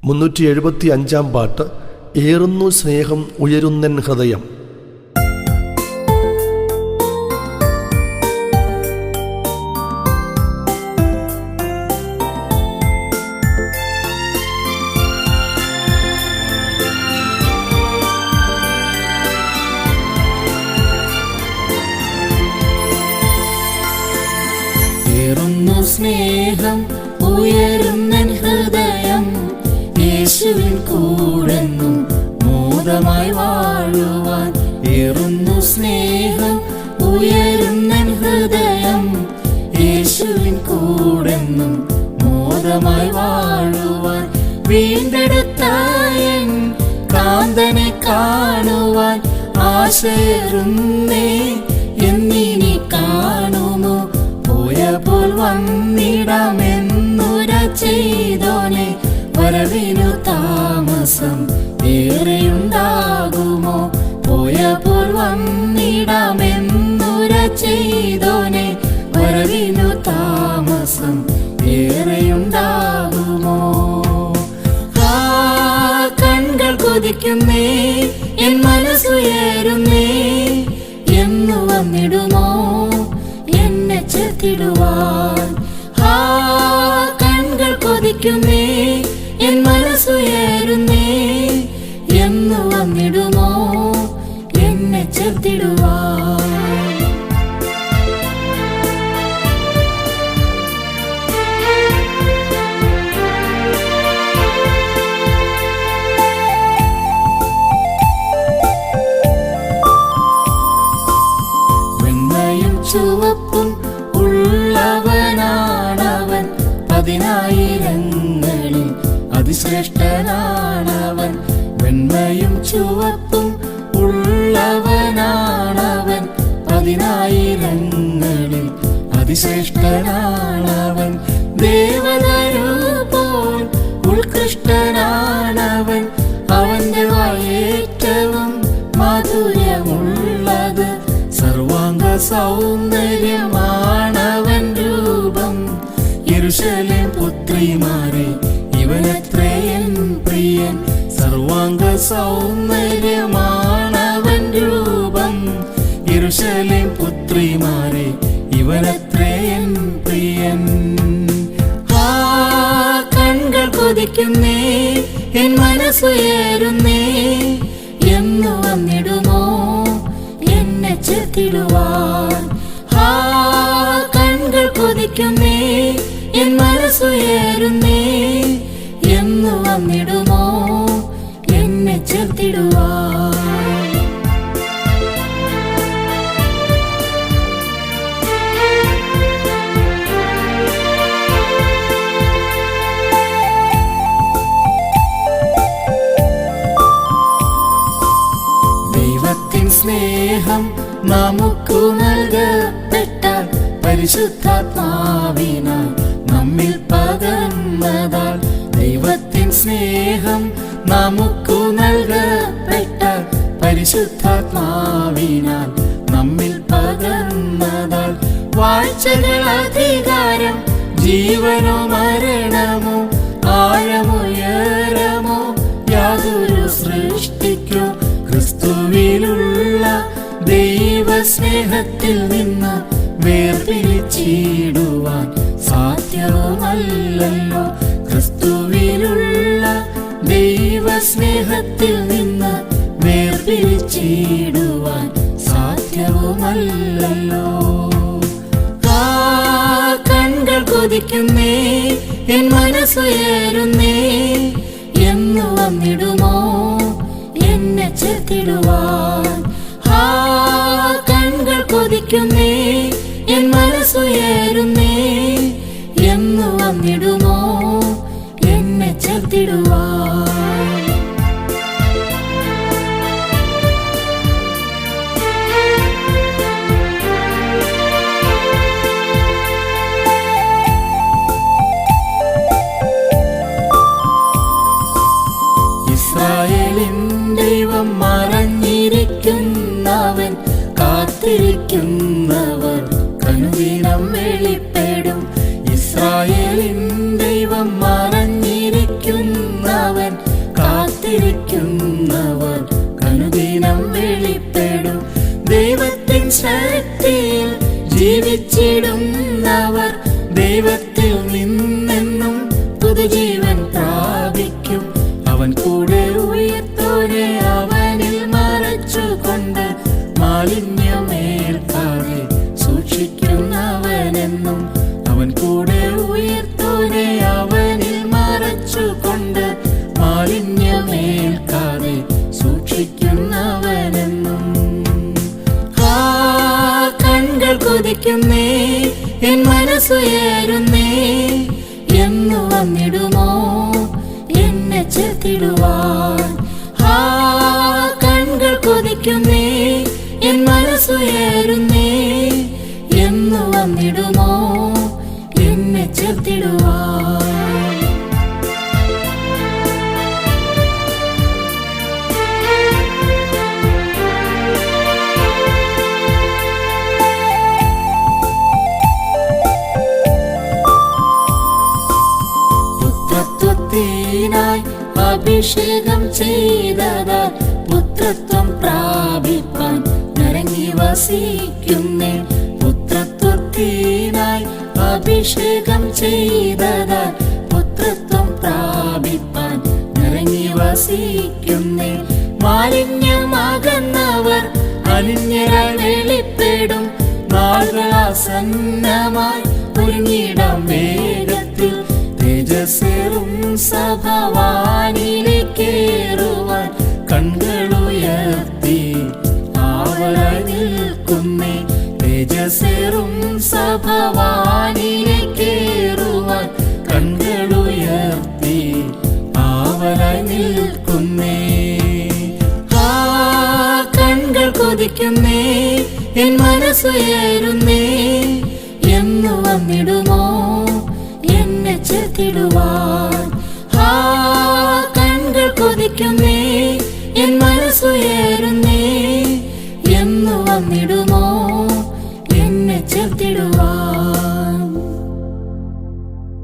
375 പാട്ട്. ഏറുന്നു സ്നേഹം ഉയരുന്നൻ ഹൃദയം. ഏറുന്നു സ്നേഹം ഉയരുന്നൻ ഹൃദയം, യേശുവിൻ കൂടെന്നും മോദമായി വാഴുവാൻ. ഏറുന്നു സ്നേഹം ഉയരുന്നൻ ഹൃദയം, യേശുവിൻ കൂടെന്നും മോദമായി വാഴുവാൻ. വീണ്ടെടുത്ത എൻ കാന്തനെ കാണുവാൻ ആശയേറുന്നേ എന്നിനി കാണുമോ. പോയപ്പോൾ വന്നിടാമെന്നുര ചെയ്തോനെ, വരവിനു താമസം ഏറെയുണ്ടാകുമോ. പോയപ്പോൾ വന്നിടാമെന്നുര ചെയ്തോനെ, വരവിനു താമസം ഏറെയുണ്ടാകുമോ. കൺകൾ കൊതിക്കുന്നേ, എൻ മനസ്സുയരുന്നേ, എന്നു വന്നിടുമോ എന്നെ ചേർത്തിടുവാൻ. കൺകൾ കൊതിക്കുന്നേ, എൻ മനസ്സുയരുന്നേ, എന്നു വന്നിടുമോ എന്നെ ചേർത്തിടുവാൻ. വെണ്ണയും ചുവപ്പും ഉള്ളവനാണവൻ, 10,000-ങ്ങളിൽ അതിശ്രേഷ്ഠനാണവൻ. വെണ്മയും ചുവപ്പും ഉള്ളവനാണവൻ, 10,000-ങ്ങളിൽ അതിശ്രേഷ്ഠനാണവൻ. ദേവതരുപോൽ ഉത്കൃഷ്ടനാണവൻ, അവന്റെ വായേറ്റവും മധുരമുള്ളത്. സർവാംഗ സൗന്ദര്യമാണവൻ രൂപം, യെരൂശലേം പുത്രിമാരെ ഇവനത്രേ എൻ പ്രിയൻ. സർവാംഗ സൗന്ദര്യമാണവൻ രൂപം, യെരൂശലേം പുത്രിമാരെ ഇവനത്രേ എൻ പ്രിയൻ. കൺകൾ കൊതിക്കുന്നേ, എൻ മനസ്സുയരുന്നേ, എന്നു വന്നിടുമോ എന്നെ ചേർത്തിടുവാൻ. കൺകൾ കൊതിക്കുന്നേ, എൻ മനസ്സുയരുന്നേ, എന്നു വന്നിടുമോ എന്നെ ചേർത്തിടുവാൻ. ദൈവത്തിൻ സ്നേഹം നമുക്കു നൽകപ്പെട്ടാൽ, പരിശുദ്ധാത്മാവിനാൽ നമ്മിൽ പകർന്നതാൽ. ദൈവത്തിൻ സ്നേഹം നമുക്കു നൽകപ്പെട്ടാൽ, പരിശുദ്ധാത്മാവിനാൽ നമ്മിൽ പകർന്നതാൽ. വാഴ്ചകൾ, അധികാരം, ജീവനോ മരണമോ, ആഴമോ ഉയരമോ, യാതൊരു സൃഷ്ടിക്കോ ക്രിസ്തുവിലുള്ള ദൈവസ്നേഹത്തിൽ നിന്ന് വേർപിരിച്ചിടുവാൻ സാധ്യവുമല്ലല്ലോ. ക്രിസ്തുവിലുള്ള ദൈവസ്നേഹത്തിൽ നിന്ന് വേർപിരിച്ചിടുവാൻ സാധ്യവുമല്ലല്ലോ. കൺകൾ കൊതിക്കുന്നേ, എൻ മനസ്സുയരുന്നേ, എന്നു വന്നിടുമോ എന്നെ ചേർത്തിടുവാൻ. കൺകൾ കൊതിക്കുന്നേ, എൻ മനസ്സുയരുന്നേ, എന്നു വന്നിടുമോ എന്നെ ചേർത്തിടുവാൻ. ഇസ്രായേലിൻ ദൈവം മറഞ്ഞിരിക്കുന്നവൻ, കാത്തിരിക്കുന്നവർ കനുദിനം വെളിപ്പെടും. ഇസ്രായേലിൻ ദൈവം മറഞ്ഞിരിക്കുന്നവൻ, അവൻ കാത്തിരിക്കുന്നവർ അനുദിനം വെളിപ്പെടും. ദൈവത്തിൻ ശക്തിയിൽ ജീവിച്ചിടുന്നവർ ദൈവത്തിൽ നിന്നെന്നും പുതുജീവൻ പ്രാപിക്കും. അവൻ കൂടെ ഉയർത്തോനെ അവനിൽ മറച്ചുകൊണ്ട് മാലിന്യമേൽക്കാതെ സൂക്ഷിക്കുന്നവനെന്നും. അവൻ കൂടെ ഉയർത്തോനെ അവനിൽ മറച്ചുകൊണ്ട് മാലിന്യമേൽക്കാതെ സൂക്ഷിക്കുന്നവനെന്നും. കൺകൾ കൊതിക്കുന്നേ, എൻ മനസ്സുയരുന്നേ, എന്നു വന്നിടുമോ എന്നെ ചേർത്തിടുവാൻ. കൺകൾ കൊതിക്കുന്നേ, എൻ മനസ്സുയരുന്നേ, എന്നു വന്നിടുമോ എന്നെ ചേർത്തിടുവാൻ. പുത്രത്വത്തിനായി അഭിഷേകം ചെയ്തതാൽ പുത്രത്വം പ്രാപിപ്പാൻ നിറങ്ങി വസിക്കുന്നേ. പുത്രത്വത്തിനായി അഭിഷേകം ചെയ്തതാൽ പുത്രത്വം പ്രാപിപ്പാൻ നിറങ്ങി വസിക്കുന്നേ. മാലിന്യമാകുന്നവർ അലിന്യരായി വെളിപ്പെടും. നാളുകളാസന്നമായി ഒരുങ്ങിടാം വേഗത്തിൽ. തേജസ്സേറും സഭവാനിലേക്കേറുവാൻ കണ്ണുകളുയർത്തി ആവലായി നിൽക്കുന്നേ. തേജസ്സേറും സഭവാനിലേക്കേറുവാൻ കണ്ണുകളുയർത്തി ആവലായി നിൽക്കുന്നേ. കൺകൾ കൊതിക്കുന്നേ, എൻ മനസ്സുയരുന്നേ, എന്നു വന്നിടുമോ എന്നെ ചേർത്തിടുവാൻ. കൺകൾ കൊതിക്കുന്നേ, എൻ മനസ്സുയരുന്നേ, എന്നു വന്നിടുമോ